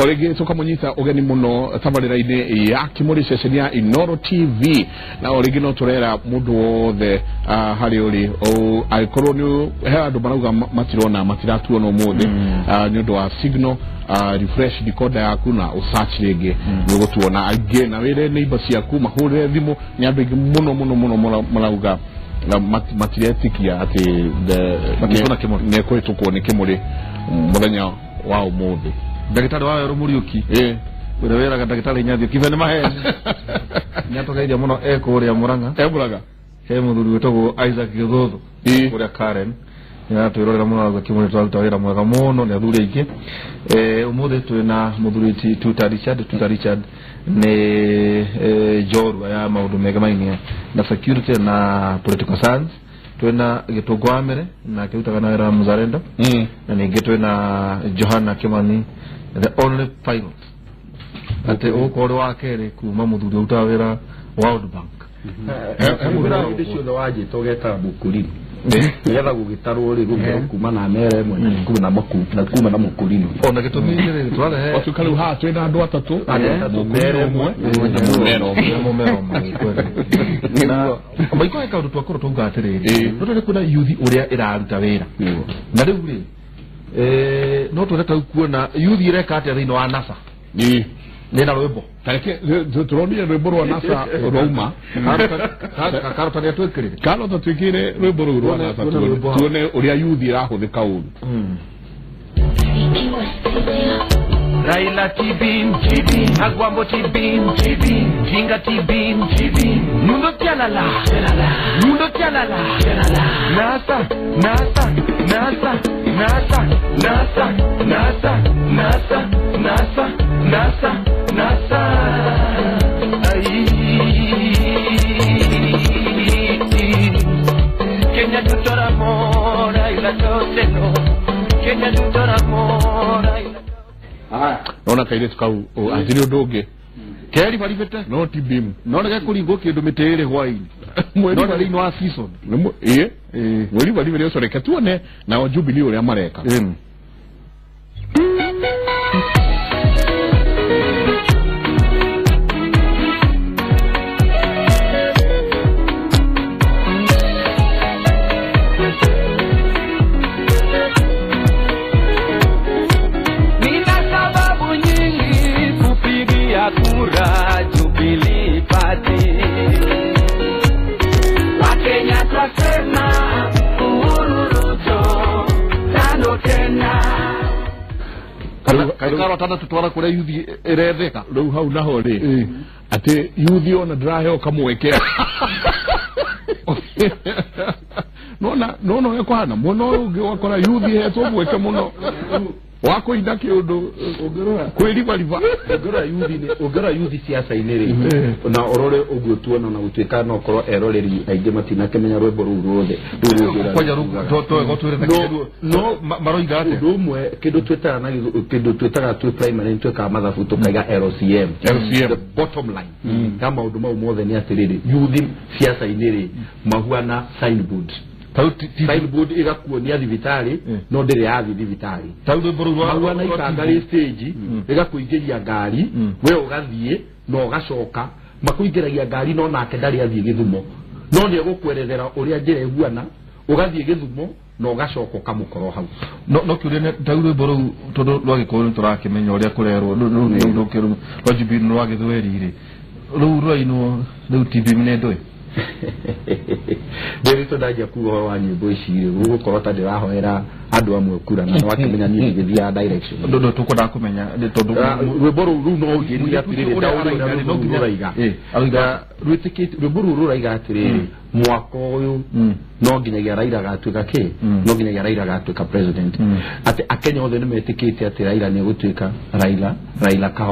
Orege soka munyita ogeni muno tabarira-ini ya Kimuri session ya Inoro TV na orege no turera mundu wothe hari uri o aikorwo ni he andu marauga matirona matiratuo no muthe ni undu wa signal refresh decoder yaku na usearch rege ni gutuona again na wire neighbors yaku mahure thimu ni andu muno marauga materiatikia ati matona Kimuri ne kwetukwo ni Kimuri muthenya wa umuthi Ndagitari wa Rumuriuki wera ndagitari nyathi kivene mahe nyatogeithia muno ekuria Muranga he muthuri wetagwo Isaac Githuthu kuria Karen twirorera muno wa Kimuri twaruta wira mwega muno ni athuri aingi umuthi twina muthuri Tuta Richard ni jorwa ya maundu mega mainia na security na political science twina Gitungwamire na kirutaga na wira Muzarendo na ningi twina Johana Kimani the only pilot ate ukore wakere kuma muthuri utawira World Bank mura ndicio ndo waje togeta Mukurino ngetha gugitarwo ri rumero kuma na mere mwe kuma na Mukurino ona gituminyire tware otukalu ha twina andu atatu mere mwe na maiko ka ndu twakoro tungatiriri ndu kuna youth uria iraruta wira na riu ri no tureka kuona youth ireka ati thino wa NASA nina rwimbo tareke turonire rwimbo rwa NASA roma karota twekirire karota twekire rwimbo rwa NASA tuone uria youth irahuthika uru Raila Tibin, Agwambo Tibin, Jinga Tibin, Mundo Tialala, NASA, Kenya tutora mora ila toseno, Kenya tutora mora ila nona kaire tukau atiri udungi keri maribete no tibim nona gakuringo kindu mitire hwaini nona rino wa season mweri bali usoreka tuone na wajubilee uria mareka kura Jubilee Party Wakenya twasema Uhuru Ruto tano Kenya Kaikaro tana tutwara kuria youth iretheka riu hau naho ri ati youth ona ndirahe kamwekera no yakwana muno ungi wakora youth hetwo mweke muno wako indaki undu kwiriva ogera youth siasa inere na orore ogwo tuona na gutwika no korwo eroreri ainge matina kemenya rwimbo ru ruothe kwaja ru to gotwirete no maroiga ate rumwe kindu twetaga twi primary tweka mathabu tukaiga LCM the bottom line kama undu mau mothe ni atiriri youth siasa inere mahuana signboard signboard igakuonia thibitari no ndire ya thibitari taudo borwa hawana ikangari stage igakuingiria ngari we ugathie no gacoka makuingiragia ngari no nake ndari athie Githumo no ni egukwerethera uria njira eguana ugathie Githumo no gacoka kamukoro hau no kiurene taudo boru todo rwagikoro turakimenya uria kurerwo no kiru Jubilee rwagithwerire ruino TV mnendoi Derito daja kuwa wa nyimbo ici ugo korota ndirahoera andu amwe kura na wakimenya ni githia direction ndo tukoda kumenya tondu rwimbo ru no ngiria atiriri dauri no nginya raiga ariga rwitikite rwimbo ru raiga atiriri mwako uyu no nginya Raila gatuika no nginya Raila gatuika president ati Akenya othe ni metikite ati Raila ni gutuika Raila ka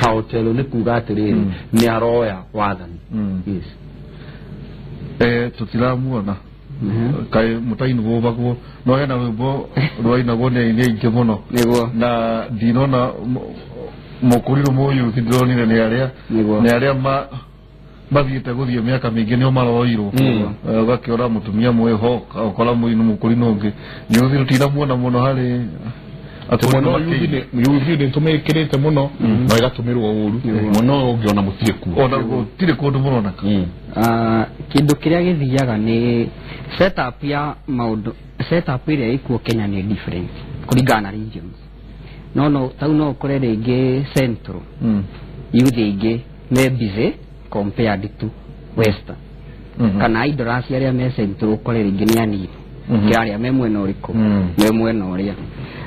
hotelo ni kuga atiriri ni aroya wathani yes tutiramuona kai mutaini bobagwo no yana rwimbo rwaina gone ni inge muno na dinona Mukurino moyo thidronire ni aria mathiite guthie miaka mingi nio maroirwo gakiora mutumia mweho ukora muino Mukurino ungi ni uthiro tina muona muno hari atono yuthi ni tumekirite muno no igatumirwo uru muno ungiona mutire ku ona gutire kundu muno naka kindu kiria githiaga ni setup ya maundu setup iria ikuo Kenya ni different kulingana na regions no tau no kore ringi central youth ingi me busy compared to western kana idorasi aria me central kore ringi ni ani kiaria me mwena uriku me mwena uria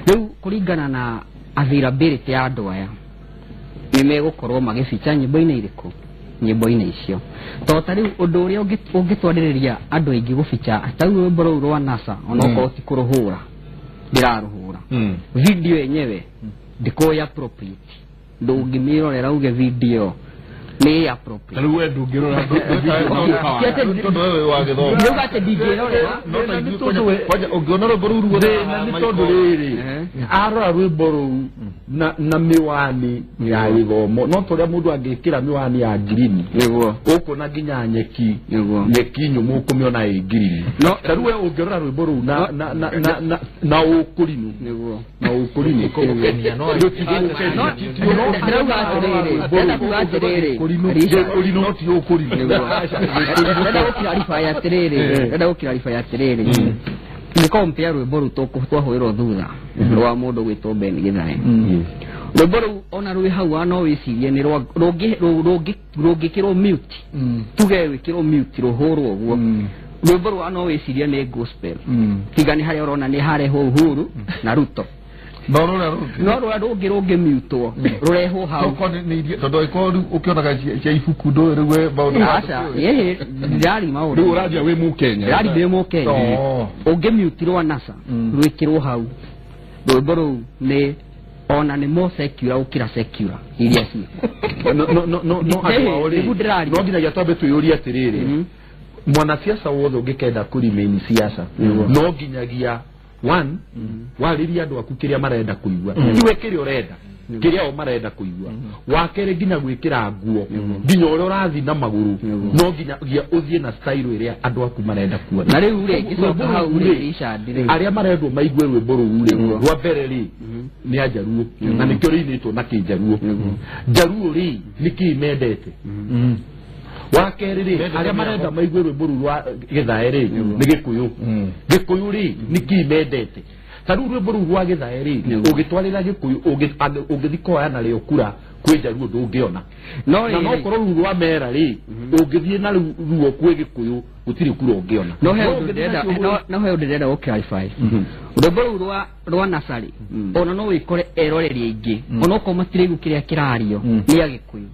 riu kulingana na availability ya andu aya ni megukorwo magificha nyimbo-ini iriku nyimbo-ini icio to tari undu uria ungitwaririria andu aingi guficha tau rwimbo ruu rwa NASA onoko tikuruhura ndiraruhura video yenyewe ndikoya appropriate ndungimirorera uge video ni appropriate tari we ndungirora tondu wewe wagithomo ndio gate ndingirorera no ni tondu kwaja ungiona rwimbo ruu na ni tondu riri arora rwimbo ruu na miwani ya githomo no toria mundu angikira miwani ya green niguo uko na ginya nyeki nyumu kumiona i green no tari we ungirora rwimbo ruu na ukurinu niguo na ukurinu ko Kenya no urino not yo kurino ndio ukirarifa ya terere ni compare rwimbo ru twahoirwo thutha rwa mundu gwitwo Ben Githae rwimbo ru ona rwi hau ano wicirie ni rungikirwo mute tuge wikirwo mute ruhurwo guo rwimbo ru ano wicirie ni gospel tigani haria urona ni hareho uhuru na Ruto no rurungi mutwo rureho hau tondu iko ukionaga cia ibuku ndo riwe maundu acha ndari maundu ru uradia we mu Kenya ndari be mu Kenya ungi mutirwo NASA rwikirwo hau rwimbo ru ni ona ni mo secure ukira secure iria ci no aori no nginya twambe tuyuria atiriri mwana siasa wothe ungikenda kurimeni siasa no nginyagia one wariria andu aku kiria marenda kuigua iwe kiria urenda kiria o marenda kuigua wakere nginya gwikira nguo nginya uri urathi na maguru no nginya uthie na style iria andu aku marenda kuona na riu ri gicoka hau ri icandire aria marendwo maigue rwimbo ruu ri rwa mbere ri ni ajaruo na nikio rinitwo na kijaruo jaruo ri niki mendete wakere ri aria marenda maigue rwimbo ruu rwa Githae ri ni gikuyu ri niki mendete taru rwimbo ruu rwa Githae ri ugitwarira gikuyu ugithikoya na rio kura kweja ruo ndungiona no korwo ruu rwa mera ri ungithie na ruo kwe gikuyu gutiri kura ungiona no he ndenda gukirify rwimbo ruu rwa nasari ona no wikore eroreri ingi ona uko matire gukiria kirario ni agikuyu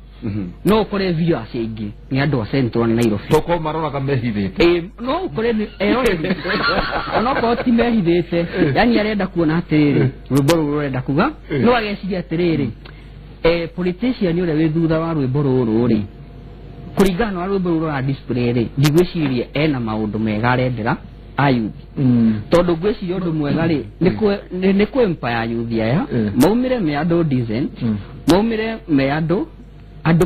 no ukore video acingi ni andu a Central Nairobi toko maroraga mehithite no ukore eroreri ona ko ti mehithite yani arenda kuona atiriri rwimbo ruu rurenda kuga no ageciria atiriri politician uria wi thutha wa rwimbo ruru ri kuringana na rwimbo ruru ra display ri ndigwiciria ena maundu mega arendera ayuthi tondu ngwiciria undu mwega ri ni ku empire yuthi aya maumire me andu decent maumire me andu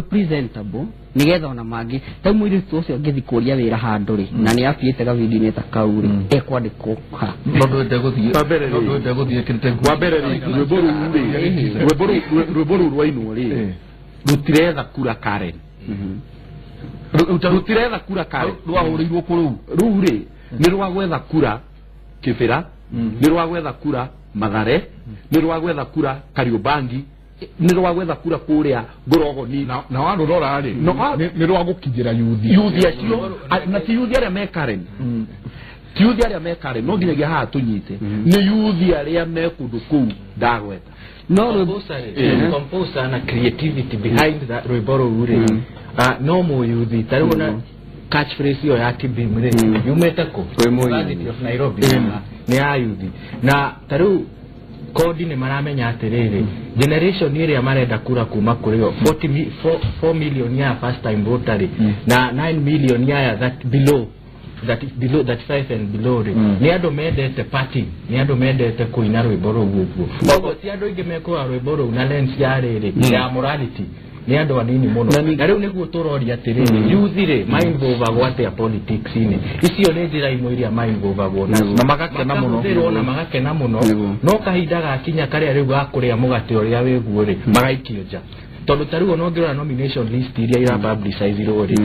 presentable nigetha ona mangi ta mwiritu ucio ngithikuria wira handu ri na ni afiite ga video ni ta kauri ekwandiko ndo ndeguthie kirite wa mbere ri rwimbo ruu rwa inu ri rutiretha kura Karen rutiretha kura Karen rwahurirwo kuru ruu ri ni rwa gwetha kura Kibira ni rwa gwetha kura Mathare ni rwa gwetha kura Kariobangi ni rwa gwetha kura kuria Ngorogo ni na wandu rora ri ni rwa gukinyira yuthi acio na ti yuthi aria me Karen ti yuthi aria me Karen no nginyagia haha tunyite ni yuthi aria me kundu kuu ndagweta no composer na creativity behind that rwimbo ruu ri no mu yuthi tarona catchphrase yo ya Kibim ri yumete ko University of Nairobi ni ayuthi na taru kodi ni maramenya atiriri generation iria marenda kura kuma kuri 4 million ya first time voter na 9 million ya that is below that 5 and below ni ando mendete party ni ando mendete kuina rwimbo ruu guo ogo ti ando ingi meko rwimbo ruu na lens ya riri ya morality ni andu anini muno na riu niguo turoria atiriri yuthire mind over gwate ya politics ini icio ni njira imwe iria mind over gona na magakena muno na magakena muno no kahinda gakinya karia riu gakuria mugate uria wiguo ri magaikio nja tondu tariu no ngirora nomination list iria ira publicize ri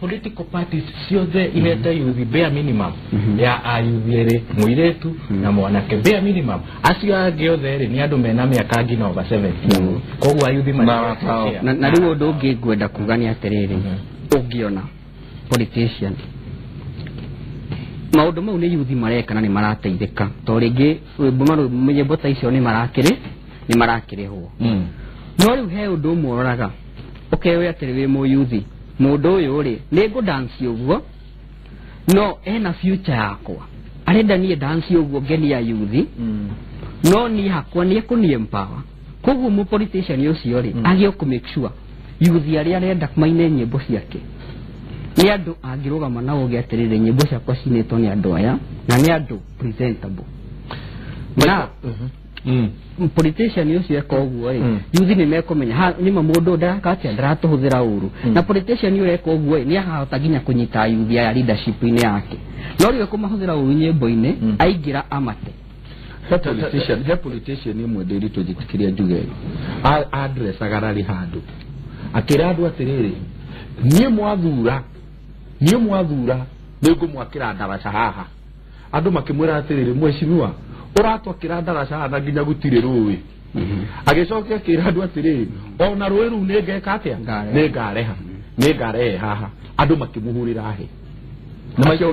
political parties ciothe ihete youth bare minimum ya ayuthire muiretu na mwanake bare minimum acio angi othe ri ni andu mena miaka ngina over 70 koguo ayuthi na riu undu ungi ngwenda kuga ni atiriri ungiona politician maundu mau ni youth mareka na ni marateithika to ringi nyimbo ta icio ni marakirihwo no riu he undu muroraga ukewe atiri wi mu youth mundu uyu ri ni go dance uguo no ena future yakwa arenda nie dance uguo ngeni ya youth no ni hakwa ni kuni empower koguo mu politician ucio ri agio ku make sure youth aria arenda maine nyimbo ciake ni andu angirugama na ugi atirire nyimbo ciakwa cinetwo ni andu aya na ni andu presentable na politician ucio eko uguo youth ni mekomenya nima mundu ndakati ndaratuhuthira uru na politician ucio eko uguo ni ahota ginya kunyita youth ya leadership ine yake no riwe kumahuthira uru nyimbo-ine aingira amate politician imwe ndiri tujitikiria njuge address agarari handu akira andu atiriri nie mwathura ningumwakira ndaraca haha andu makimwira atiriri mweshimiwa uratwakira ndaraca haha nginya gutire ruwi agicokia kira andu atiriri ona ruwi ru ningeka atia ningarehe haha andu makimuhurira he na macio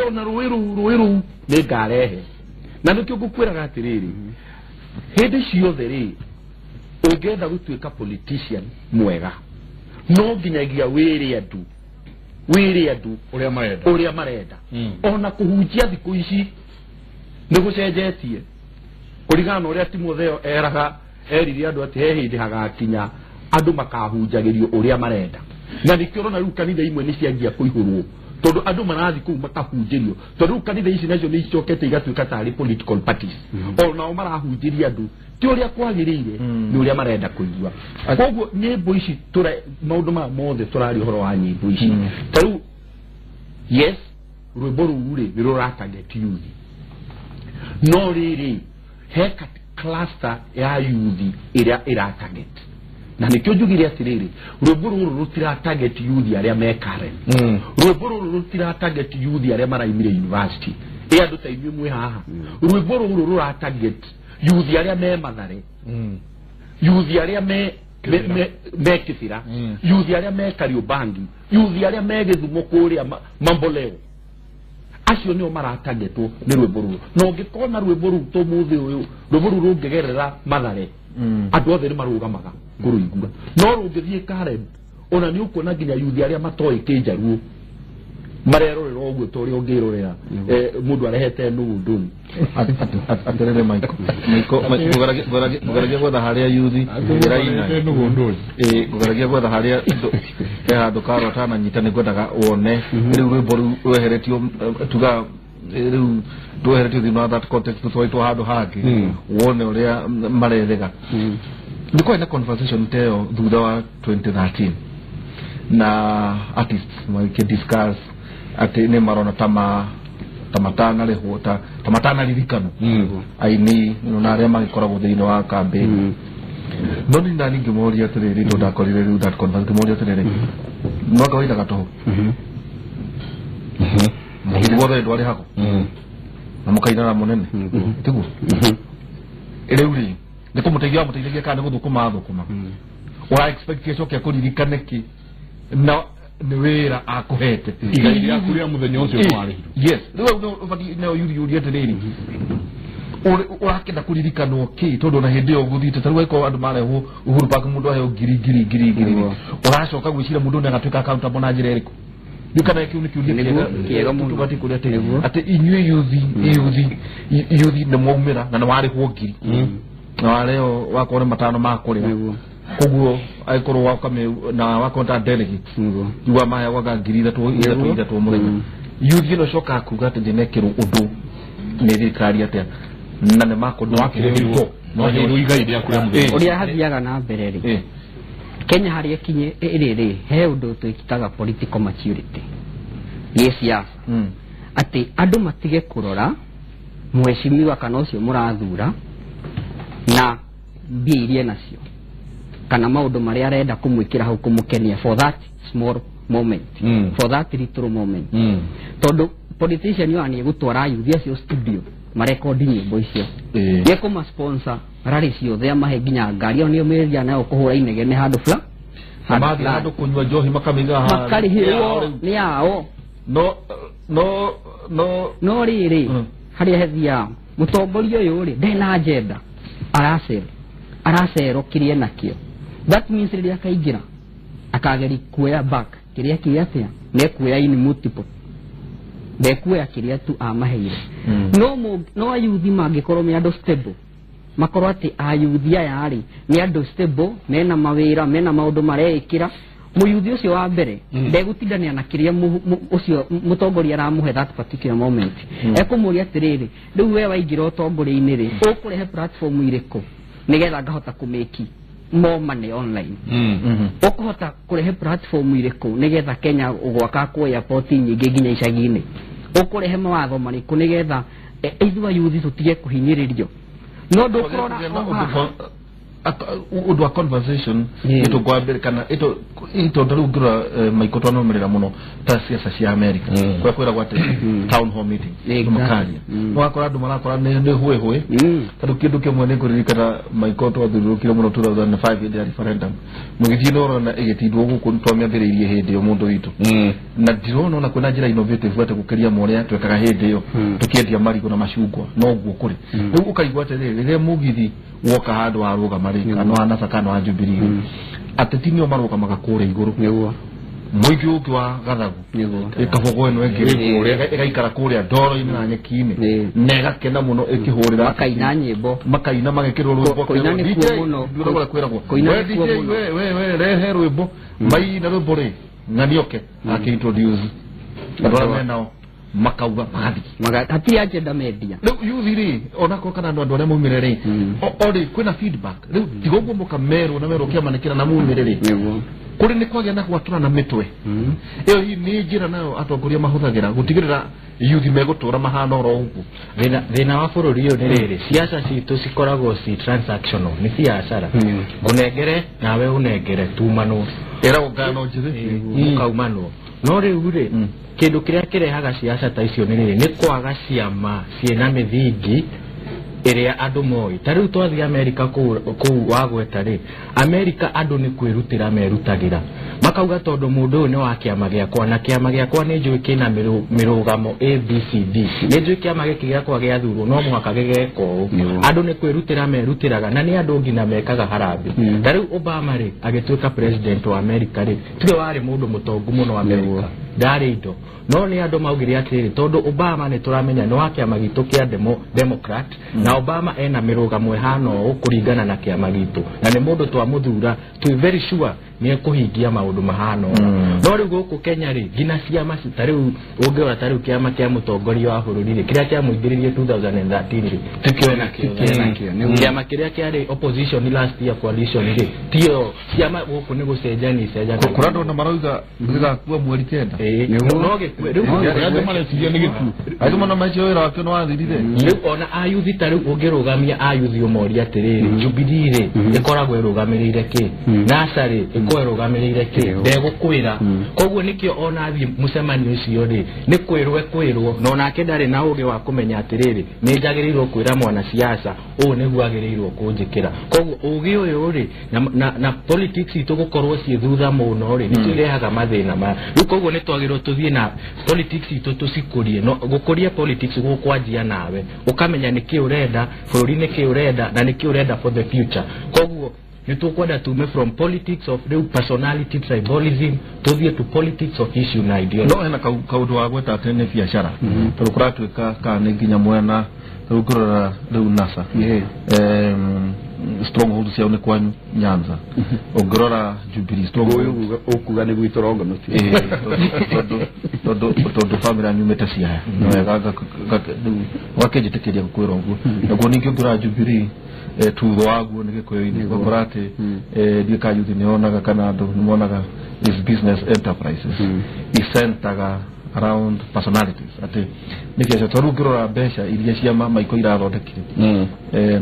ona ruwi ru ningarehe na nikio ngukwiraga atiriri hindi ciothe ri ungenda gutuika politician mwega no nginyagia wiri andu uria marenda ona kuhunjia thiku ici ni gucenjetie kurigana uria Timotheo eraga erire andu ati he hindi hagakinya andu makahunjagirio uria marenda na nikio rona riu kanitha imwe ni ciangia kuihurwo tondu andu marathi ku makahunjirio tondu kanitha ici nacio ni icokete igatuika tari political parties ona o marahunjiria andu ti uria kwagirire ni uria marenda kuigua koguo nyimbo ici maundu ma mothe turari horo wa nyimbo ici tariu yes rwimbo ruu ri ni ruratarget youth no riri heka cluster ya youth iria iratarget na nikio njugire atiriri rwimbo ruru rutiratarget youth aria me Karen rwimbo ruru rutiratarget youth aria maraimire university andu ta inyuĩ mwe haha rwimbo ruru ruratarget youth aria me Mathare youth aria me Kibira youth aria me Kariobangi youth aria me Githumo kuria Mamboleo acio nio maratagetwo ni rwimbo ruru no ngikona rwimbo ruru to muthi uyu rwimbo ruru rungigerera Mathare andu othe ni marugamaga kuruigua no rungithie Karen ona ni ukuona nginya youth aria matoi kinjaruo marerorera uguo tori ungirorera mundu arehete nugu nduni atirere mugaragia gwetha haria youth iraina nugu nduni mugaragia gwetha haria indo handu karota na nyita ni gwendaga wone riu rwimbo rweheretio tuga riu rweheretio thina wa that context twaitwo handu hangi wone uria marethega ndiko ina conversation teo thutha wa 2013 na artists we discuss ati ni marona tamatana leho tamatana lirikano aini na aria magikoragwo thiini wa campaign no ni ndani ngimoria atiriri ndo ndakorire riu that conference ngimoria atiriri no kawaida gato ndi wothe ndwari hako na mukaina munene tigu riu ni kumuteithia kana guthukuma ora expectation kia kuririkane ki na ni wira akuhete igai ya kuria muthenya ucio kwari yes riu ubati na yuri atiriri urakenda kuririkanwo ki tondu na hindi yo guthite taru iko andu mareho Uhuru Park mundu ayo giri uracoka gwicira mundu na gatuika accountable na njira iriku dukana kiuni kiega mundu bati kuria terevo ati inywe youth ni mwaumira na wari hwogiri na wareo wakore matano makuria koguo aikorwo wakame na wakonta delegate yuwa maya waga ngiri ithatu muthenya youth no coka kuga ati ndinekirwo undu ni thirikari atia na ne mako no akirego no hiru igai rya kuria muthenya uria hathiaga na mbere ri Kenya haria kinye riri he undu twikitaga political maturity ni siasa ati andu matige kurora mweshimiwa kana ucio murathura na biirie nacio kana maundu maria arenda kumwikira hau kumukenia for that small moment for that little moment tondu politician yo ani gutwara yuthia cio studio marekodi nyimbo icio ye kuma sponsor rari cio thea mahe ginya ngari yo niyo meria nayo kuhura inegene handu fla handu kunywa johi makamiga ha makari hiyo ni yao no riri haria hethia mutongoria uyu ri ndena agenda aracero kirie nakio that means riria kaingira akageri kuya back kiria kiatia ne kuya in multiple de kuya kiria tu amaheire no ayuthi mangikorwo me andu stable makorwo ati ayuthi aya ari ni andu stable mena mawira mena maundu mareikira muyuthi ucio wa mbere ndegutindania na kiria ucio mutongoria aramuhe that particular moment ekumuria atiriri riu we waingira utongoria-ini ri ukurehe platform iriku nigetha ngahota kumeki more money online ukuhota kurehe platform iriku nigetha Kenya ugwaka kuya poti nyingi ginya icagi-ini ukurehe mawatho mariku nigetha ithwa yuthi tutige kuhinyiririo no ndukurora udwa conversation ito kwa kana ito ndarugura maikoto no merera muno ta siasa cia America kwa kwira gwate town hall meeting makaria no akora andu marakora ne hwe tadu kindu kimwe ne kuririkana maikoto athurukire muno 2005 indi referendum mugithii no na igitindwo guku twamyambiriirie hindi yo mundu witu na ndirona na kwina njira innovative wate gukeria moria twekaga hindi yo tukiendia marigo na mashungwa no guo kuri riu ukaigwa atiriri riria mugithi woka handu waruga marika no anasa kana wa Jubilee ateti nio maruga magakure iguru niguo muigi uki wa gathagu ikabogo eno engiri kure igaikara kure ndoro ina nyeki-ini nega kena muno ikihurira makaina nyimbo makaina magekirwo rwimbo koina ni kuo muno nduragora kwiragwo we rehe rwimbo mai na rwimbo ri nganioke akintroduce ndora menao makauga magathi hatiri agenda media riu yuthiri onako kana andu aria mumirere ori kwina feedback riu tigogo mukamero na mero kiamanekira na mumirere kuri ni kwagia na gwatura na mitwe iyo ni njira nayo atongoria mahuthagira gutigirira yuthi megutura mahana oro ugu thina wa bururi uyu ni riri siasa citu cikoragwo ci transactional ni biacara unengere nawe unengere tumano era ugano njithi ukaumano no riu ri kindu kiria kirehaga siasa ta icio ni riri ni kwaga ciama ciena mithingi iria andu moi tariu twathi America ku wagweta ri America andu ni kwirutira merutagira makauga tondu mundu ni wa kiama giakwa na kiama giakwa ni njui kina mirugamo ABCD ni njui kiama giki giakwa giathurwo no muhaka gigeko andu ni kwirutira merutiraga na ni andu ngina mekaga harambe tariu Obama ri agituika president wa America ri tige wari mundu mutongu muno wa America ndari indo no ni andu maugire atiri tondu Obama ni turamenya ni wa kiama gitu kia Democrat na Obama ena mirugamo ihano ukuringana na kiama gitu na ni mundu twamuthura tu very sure ni kuhingia maundu mahano no riu guku Kenya ri gina ciama citariu ungiora tariu kiama kia mutongoria wa bururi ri kiria kia muingiririe 2013 ri tukiwe na kiama kiria kiari opposition last year coalition ri tio ciama guku ni gucenjani kurando na marauga ngiga kuwa mweri kenda no ge riu ande mara cijia ni gitu aizo mana macho ira wakio no wathirire riu ona ayuthi tariu ungirugamia ayuthi umoria atiriri Jubilee ri ikoragwo irugamirire ki nasari ikwerugamirire ki ndegukwira koguo nikio ona athi mucemanio icio ri ni kwirwo no nake ndari na uge wa kumenya atiriri ni njagirirwo kwira mwana siasa u niguo agirirwo kunjikira koguo ugi uyu ri na politics itu gukorwo ci thutha muno ri niturehaga mathina ma riu koguo ni twagirwo tuthie na politics itu tucikurie no gukuria politics gukwanjia nawe ukamenya niki urenda bururi niki urenda na niki urenda for the future koguo nitukwenda tume from politics of real personality tribalism tuthie to politics of issue na ideology no ena kaundu wa gweta tene biashara tukuratwika kana nginya mwena tukurora riu NASA stronghold cia ne kwanyu Nyanza ongorora Jubilee stronghold ukuga ni gwitoroga no todo family nyumete cia no gaga wakeje tekeria gukwira uguo naguo ningi ongora Jubilee tutho waguo nä gä kå yå-inä gakora atä ndiä ka yuthi nä onaga kana andå nä monaga is business enterprises icentaga around personalities atä nä kä aca tondå ngä rora mbeca iria ciama maiko irathondekire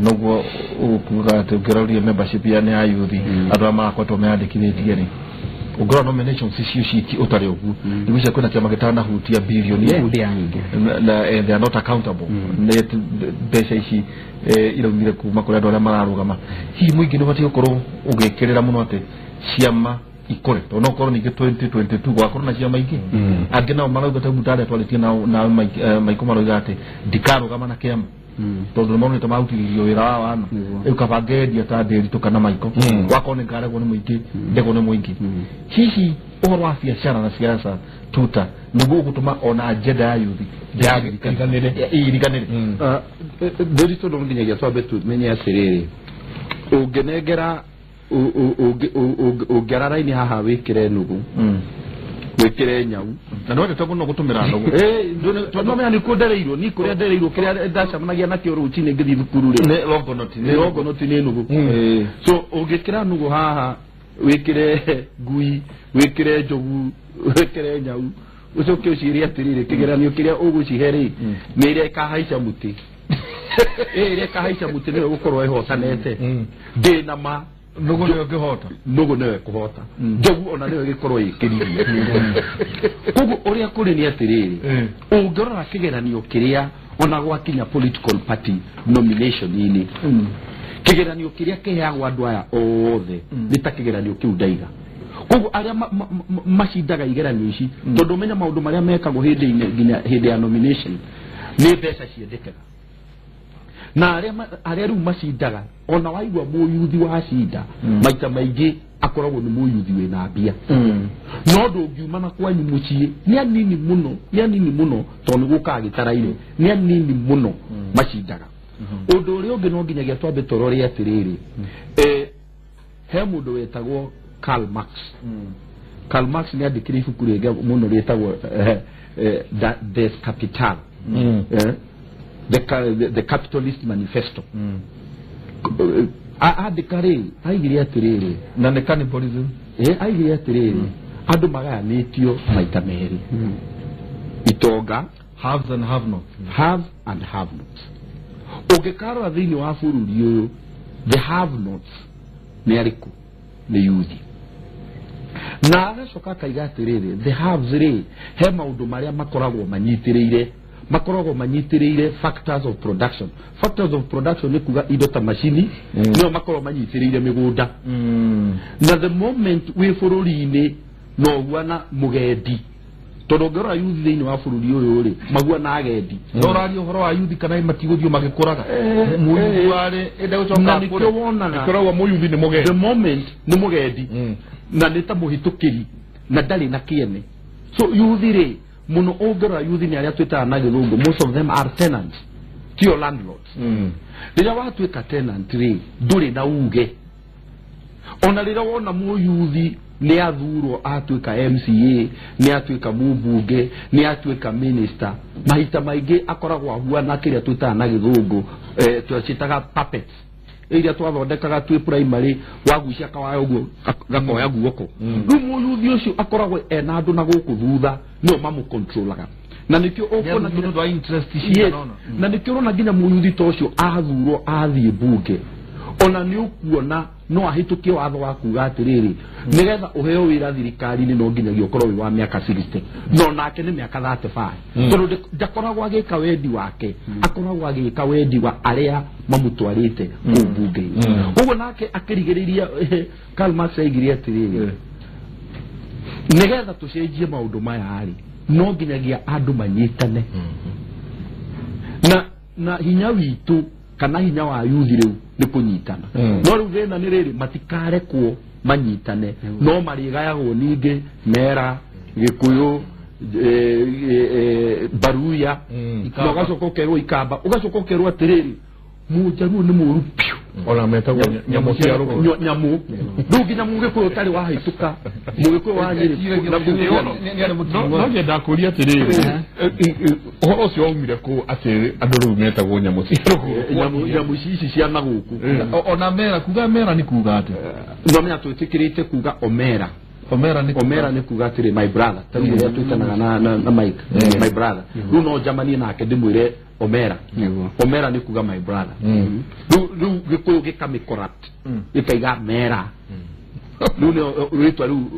noguo å kuga atä å ngä rorie membership ya nä ya yuthi andå arä a marakoretwo meyandä kä rä tie rä ungora nominations icio citi utari ugu ndigucia kwina kiama gitanahutia bilioni na they are not accountable net mbeca ici iraumire kuma kuri andu aria mararugama hihi muingi ni bati gukorwo ugikirira muno ati ciama ikore to no korwo ningi 2022 gwakorwo na ciama ingi angi nao marauga ta mutare twalitie na maiko marauga ati ndikarugama na kiama tondu nimo nita mautiririo wira wa wana ukabangeria ta nderi tukana maiko wakone ngaregwo ni muingi ndego ni muingi hihi uhoro wa biacara na siasa tuta niguo gutuma ona agenda ya yuthi iriganire nderi to ndonginyagia twabe tu menye atiriri ungenengera ungerarai ni haha wikire nugu wikire nyau na no ndete kuno gutumira ndugu no me ani kundereirwo ni kuria ndereirwo kiria ndacamanagia nakio rucini ngithi thukuru ri ne logonoti ni nugu so ungikira nugu haha wikire ngui wikire njogu wikire nyau ucoke uciria atiriri kigeranio kiria uguciheri ni iria ikahaica muti iria ikahaica muti ni gukorwo ihotanete ndina ma nugu niwe kihota nugu niwe kuhota njogu ona niwe gikorwo ikiririe kugu uria kuri ni atiriri ungorora kigeranio kiria ona gwakinya political party nomination ini kigeranio kiria kiheagwo andu aya othe ni ta kigeranio kiu ndaiga kugu aria macindaga igeranio ici tondu menya maundu maria mekagwo hindi ya nomination ni mbeca ciendekaga na aria riu macindaga ona waigua muyuthi wa cinda maita maingi akoragwo ni muyuthi wina mbia no ndungiumana kwanyu mucii ni anini muno tondu guka gitaraire ni anini muno macindaga undu uria ungi no nginyagia twambe torore atiriri he mundu wetagwo Karl Marx ni andikire ibuku ringi muno ritagwo Des Capital the Capitalist Manifesto adikare aigire atiriri na ne cannibalism aigire atiriri andu magayanitio maita meri itonga haves and have not ugikarora thiini wa bururi uyu the have nots ni ariku ni yuthi na agacoka kaiga atiriri the haves ri he maundu maria makoragwo manyitiriire factors of production ni kuga indo ta machini no makorwo manyitiriire migunda na the moment we bururi-ini no guana mugendi tondu ngorora yuthi thiini wa bururi uyu ri maguana agendi ndorari uhoro wa yuthi kana matigũthiĩ magĩkũraga muyuthi wari ende gucoka ikoragwo muyuthi ni mugendi the moment ni mugendi na nĩ ta mũhĩtũkĩri na ndarĩ na kĩene so yuthi ri muno ungora yuthi ni aria twitaga na githungu most of them are tenants tio landlords rĩrĩa watuĩka tenant ri ndũrĩ na uge ona rĩrĩa wona mũyuthi ni athurwo atuĩka MCA ni atuĩka mũmbunge ni atuĩka minister mahita maingĩ akoragwo ahuana kĩrĩa twitaga na githungu twacitaga puppets iria twathondekaga twi primary wagucia kawaya uguo gakoya guoko rĩu mũyuthi ũcio akoragwo ena andũ na gũkũ thutha nĩo mamucontrolaga na nikio ũkuona nginya interest ici na nikio ũrona nginya mũyuthi ta ũcio athurwo athiĩ mbunge ona nĩ ũkuona no ahĩtũkie watho wa kuga atĩrĩrĩ nĩgetha ũheo wĩra thirikari-inĩ no nginyagia ũkorwo wĩ wa mĩaka 60 no nake nĩ mĩaka 35 tondũ ndakoragwo agĩka wendi wake akoragwo agĩka wendi wa arĩa mamũtwarĩte kũu mbunge-inĩ ũguo nake akĩrigĩrĩria Karl Marx aigire atĩrĩrĩ nĩgetha tũcenjie maũndũ maya rĩ no nginyagia andũ manyitane na hinya witũ kana hinya wa yuthi riu ni kunyitana no riu thina ni riri matikarekwo manyitane no marigayagwo ningi mera gikuyu baruya ugacoka ukerwo ikamba ugacoka ukerwo atiriri mujaru ni muru piu ona meta nyamu cia rugo nyamu ndugi nyamu gikuyu tari wahituka mugikuyu wanyiri na no ngenda kuria atiri uhoro cio umire ku atiri andu riu metagwo nyamu cia rugo nyamu ici cia naguku ona mera kuga mera ni kuga ati no menya twitikirite kuga omera ni kuga atiri my brother taru ya twitanaga na Mike my brother no jamani nake ndimwire omera ni kuga my brother ru gikuyu gikamikorat ikaiga mera nuno rwitwa ru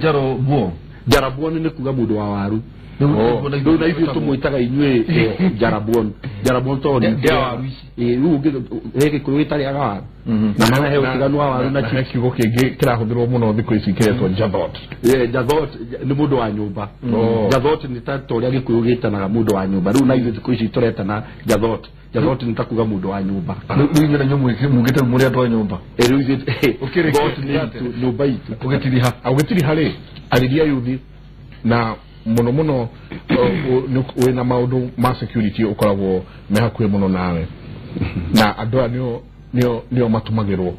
jaro ni kuga mundu wa waru ndo na hivyo tumuitaga inywe jarabon to ni ru gikuyu itari aga na mana he utiganu wa waru na kigo kingi kirahuthirwo muno thiku ici kiretwo jathot jathot ni mundu wa nyumba jathot ni tatoria gikuyu gitanaga mundu wa nyumba ru na hivyo thiku ici turetana jathot ni takuga mundu wa nyumba ru nyina nyomu mugite muri atwa nyumba ru ukire got ni nyumba itu ugetiri hali alidia yuthi na muno wena maundu ma security ukoragwo me hakuhe muno nawe na andu nio matumagirwo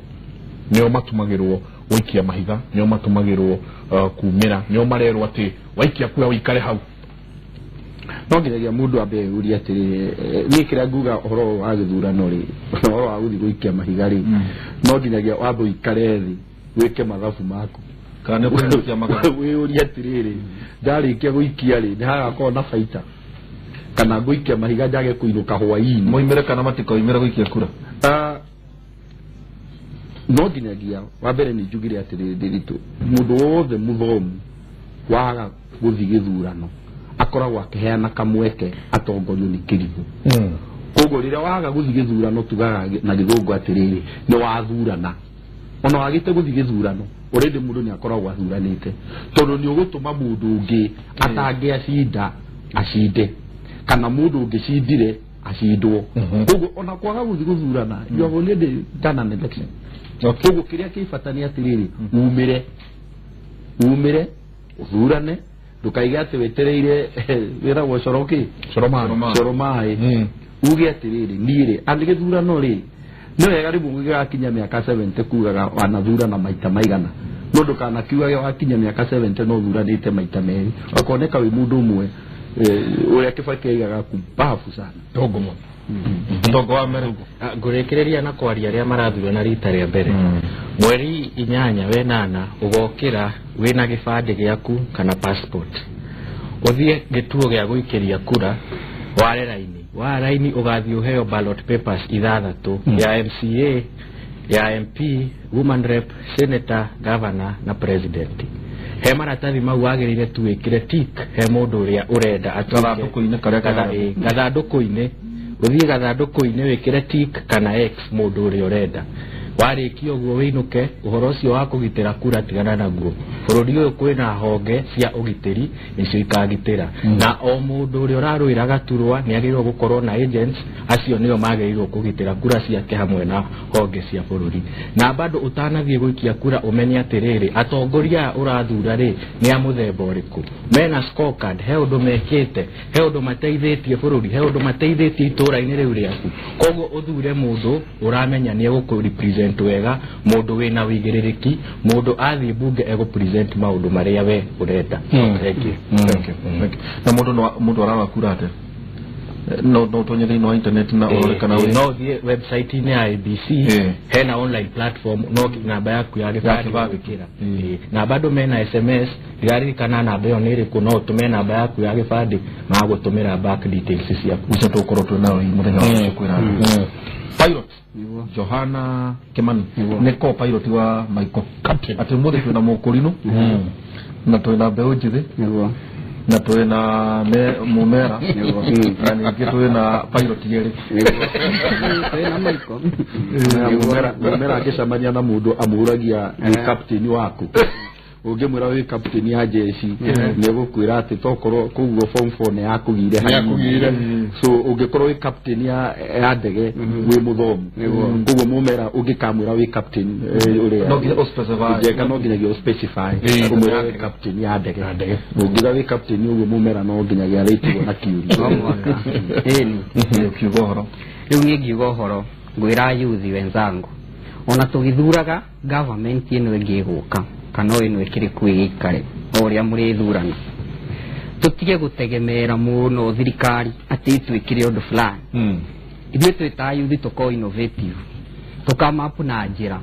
wikia mahiga nio matumagirwo kumira nio marerwo ati waikia kura wikare hau no nginya mundu ambe uri atiri ni kira nguga horo wa githurano ri horo wa guthi wikia mahiga ri no nginya wambe ikare thi wike mathabu maku kana kuingia magana we uri atiri ndarikia guikia ri ndaga ko na baita kana guikia mahiga njage kuinuka hwaini moimere kana matiko imere guikia kura no nginyagia wa mbere ni njugire atiri ndiritu mundu wothe muthomu waga guthi githurano akoragwo akiheana kamweke atongorio ni kirigu koguo riria waga guthi githurano tugaga na githungu atiriri ni wathurana ona wagite guthi githurano already mundu ni akoragwo athuranite tondu ni ugutuma mundu ungi atange acinde kana mundu ungi cindire acindwo koguo ona kwaga guthi githurana you have already done an election koguo kiria kifatania atiriri umire uthurane ndukaiga ati wetereire wira wo coroki coromai uge atiriri niire andi githurano ri no wega ribu gigakinya miaka 70 kugaga wanathurana maita maigana no ndukana kiuga wakinya miaka 70 no thuranite maita meri akoneka wi mundu umwe uria kibaki igaga kubafu sana togomo ndogo wa mere ngurekereria na kwaria aria marathura na rita ria mbere mweri 8 we 8 ugokira wina gibande giaku kana passport uthie gituo gia guikiria kura wa raini ugathi uheo ballot papers ithathatu ya MCA ya MP woman rep senator governor na president he maratathi mau wagirire tu wikire tik he mundu uria urenda athathuku-ini karia gathanduku-ini uthie gathanduku-ini wikire tik kana X mundu uria urenda warikio guo winuke uhoro ucio wa kugitira kura tigana naguo bururi uyu kwina honge cia ugitiri icio ikagitira na o mundu uria uraruira gaturwa ni agirwo gukorwo na agents acio nio magirwo kugitira kura ciake hamwe na honge cia bururi na bado utanathie guikia kura umenye atiriri atongoria urathura ri ni amuthemba uriku mena scorecard he undu mekite he undu mateithitie bururi he undu mateithitie itura-ini riu riaku koguo uthure mundu uramenya ni egukurepresent wega mundu wina wigiririki mundu athi bunge ego present maundu maria we urenda thank you na mundu arara kura ate no tonye thini internet na orikana we no the website ni ya IBC hena online platform no namba yaku ya gibandi wikira na bado mena SMS gari kana namba yo niri kuno tume namba yaku ya gibandi magutumira back details ciaku uco tukoro tunayo muthenya wa kwira pilot Johana Kimani neko pilot wa Michael captain ati muthe twina mukurinu na twina mbeu njithi na twina mumera na ningi twina pilot yeri twina Michael mumera akicamania na mundu amuragia ni captain waku ungimwira wi captain ya jeshi ni gukwira ati tokorwo kuguo form 4 ni yakugire so ungikorwo wi captain ya ndege wi muthomu kuguo mumera ungikamwira wi captain uria no nginya specify jega no nginya specify kumwira wi captain ya ndege ungira wi captain uguo mumera no nginya ya rate na kiuri kiugo horo riu ni ngiuga horo ngwira yuthi wenzangu ona tugithuraga government ino ingiguka kana ino ikiri kwigikare oria muri thurana tutige gutegemera muno thirikari ati twikire undu fulani ithuĩ twita yuthi tuko innovative tukamapu na njira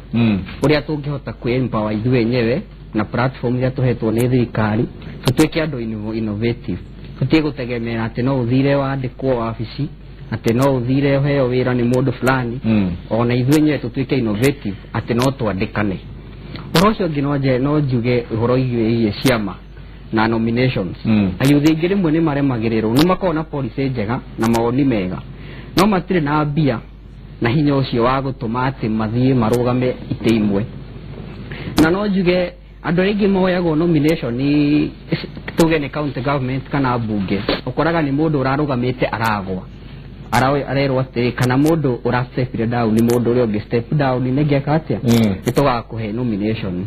uria tungihota kwempower ithuĩ enyewe na platform ya tuhetwo ni thirikari tutwike andu innovative tutige gutegemera ati no uthire wandikwo wabici ati no uthire heo wira ni mundu fulani ona ithuĩ enyewe tutwike innovative ati no twandikane orocio nginoje no njuge uhoro igie ciama na nominations ayuthi ingĩ rĩmwe nĩ maremagĩrĩrwo nĩ makona policy njega na maoni mega no matirĩ na mbia na hinya ũcio wa gũtũma atĩ mathiĩ marũgame itĩ imwe na no njuge andũ aingĩ moyagwo nomination ni tuge nĩ county government kana bunge ũkoraga nĩ mũndũ ũrarũgamĩte aragwa arerwo atĩ kana mũndũ ũrastepire down ni mũndũ ũrĩa ũngĩ step down nĩ ngĩaka atĩa nĩtũgakũhe nomination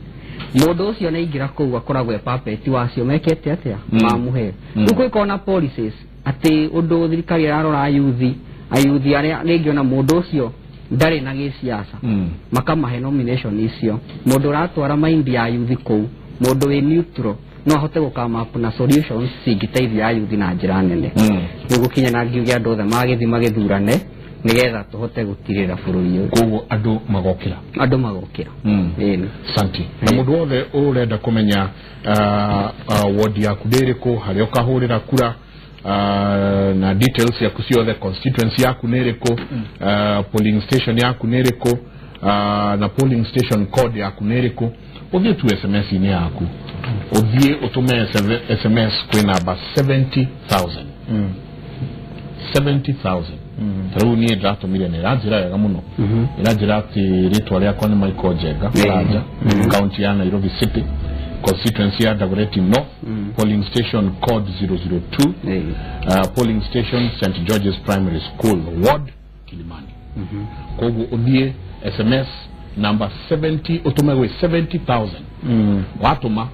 mũndũ ũcio nĩaingĩra kũu akoragwo puppet wacio mekete atĩa mamuhe rĩu kwĩkona policies atĩ ũndũ thirikari ararora ayuthi arĩa rĩngĩ ona mũndũ ũcio ndarĩ na gĩciaca makamahe nomination icio mũndũ ũratwara mind ya ayuthi kũu mũndũ wĩ neutral no ahote gũkamapu na solutions cingĩteithia ayuthi na njĩra nene nĩgũkinya na ngiuge andũ othe magĩthi magĩthurane nigetha tuhote gutirira bururi uyu koguo andu magokira santi na mundu wothe urenda kumenya ward yaku ndiriku haria ukahurira kura na details yaku ciothe constituency yaku niriku polling station yaku niriku na polling station code yaku niriku uthie tu SMS ini yaku uthie utume SMS kwa namba 70,000 70,000 Taru ni drato milioni rajira ya muno rajira ati ritwa rya kwa ni Michael Jega Raja county ya Nairobi City constituency ya Dagoretti North polling station code 002 polling station St George's Primary School ward Kilimani kogu odie SMS number 70 utumewe 70,000 watuma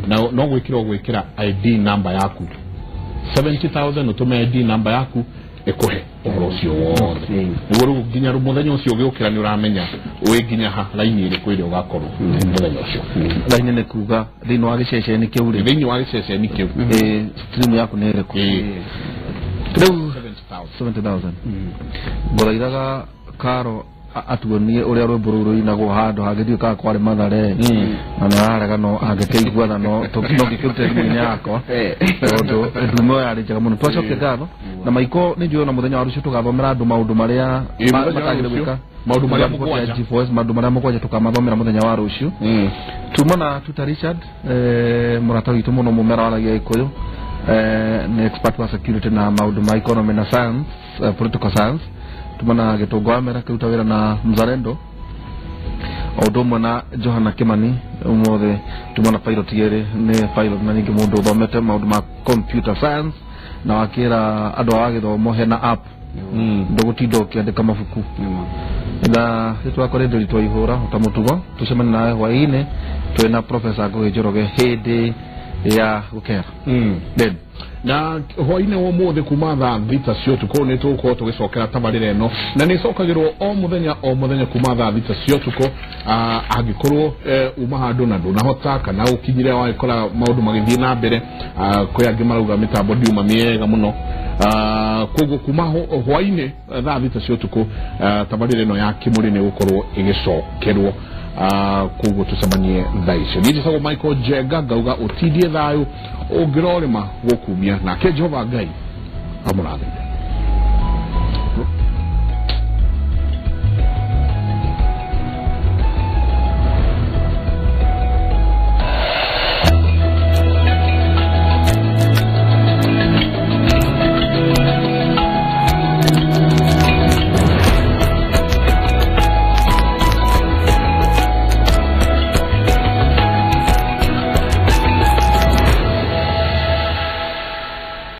na no gwikira ID number yaku 70,000 utume ID number yaku ekohe orosio wothe niguo ginya muthenya ucio giukira ni uramenya wiginya ha laini iri kwire ugakorwo muthenya ucio laini ni kuga thini wa giceceni kiu ri thini wa giceceni kiu stream yaku ni iriku riu 70,000 ngorairaga karo atuonie uria rwimbururu inagwo handu hagithio ka kwari mathare na araga no agiteigwa na no ngikirute thimũ-inĩ yakwa tondu thimũ yari njega muno twacoke ngatho na maiko ni njuo na muthenya wa rucio tugathomera andu maundu maria matagire gwika maundu maria mugwanja G4S maundu maria mugwanja tukamathomera muthenya wa rucio tumana tuta Richard murata witu muno mumera waragia ikuyu ni expert wa security na maundu ma economy na science political science tumana gitungwa mera kiruta wira na Mzalendo odomwe na Johana Kimani umothe tumana pilot yere ne pilot na ningi mundu thomete maundu ma computer science na wakira andu agithomo hena app ndogutindo kiandika mabuku na twakore ndori twaihura utamutugo tucemane nawe hwaine twena professor Ngũgĩ hindi ya gukera then na hwaine wo mothe kuma tha thita cio tuko ni tuko tugicokera tabarire no na ni cokagirwo o muthenya kuma tha thita cio tuko agikorwo uma handu na nduna hota kana ukinyire wa ikora maundu magithie na mbere kwa angi marauga mitambo ndiuma miega muno kogo kuma hwaine tha thita cio tuko tabarire no ya kimuri ni gukorwo igicokerwo kogo tucemanie thaicio ni jisago Michael Jega gauga utidie thayo ongirorema gukumia na ke Jehova Ngai amurathime.